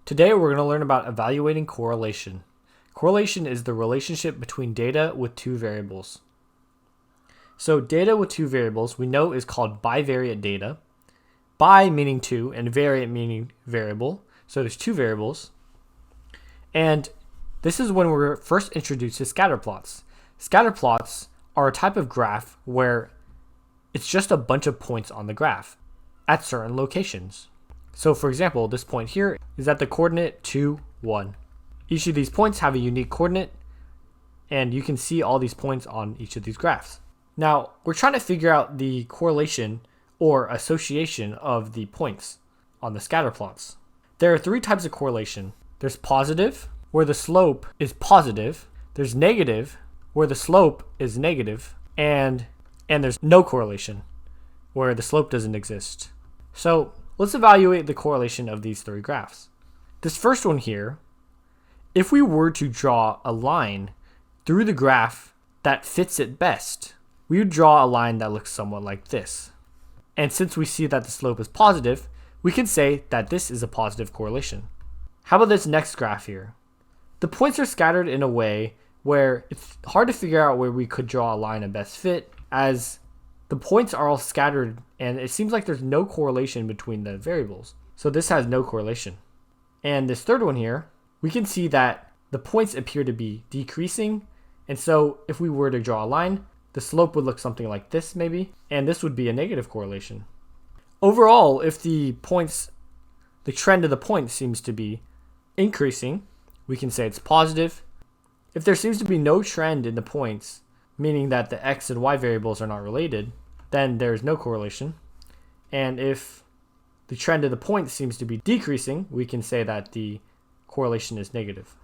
Today we're going to learn about evaluating correlation. Correlation is the relationship between data with two variables. So data with two variables we know is called bivariate data. Bi meaning two and variate meaning variable. So there's two variables. And this is when we're first introduced to scatter plots. Scatter plots are a type of graph where it's just a bunch of points on the graph at certain locations. So for example, this point here is at the coordinate 2, 1. Each of these points have a unique coordinate, and you can see all these points on each of these graphs. Now, we're trying to figure out the correlation or association of the points on the scatter plots. There are three types of correlation. There's positive, where the slope is positive. There's negative, where the slope is negative. And there's no correlation, where the slope doesn't exist. So let's evaluate the correlation of these three graphs. This first one here, if we were to draw a line through the graph that fits it best, we would draw a line that looks somewhat like this. And since we see that the slope is positive, we can say that this is a positive correlation. How about this next graph here? The points are scattered in a way where it's hard to figure out where we could draw a line of best fit, as the points are all scattered and it seems like there's no correlation between the variables. So this has no correlation. And this third one here, we can see that the points appear to be decreasing. And so if we were to draw a line, the slope would look something like this maybe, and this would be a negative correlation. Overall, if the trend of the points seems to be increasing, we can say it's positive. If there seems to be no trend in the points, meaning that the x and y variables are not related, then there's no correlation. And if the trend of the points seems to be decreasing, we can say that the correlation is negative.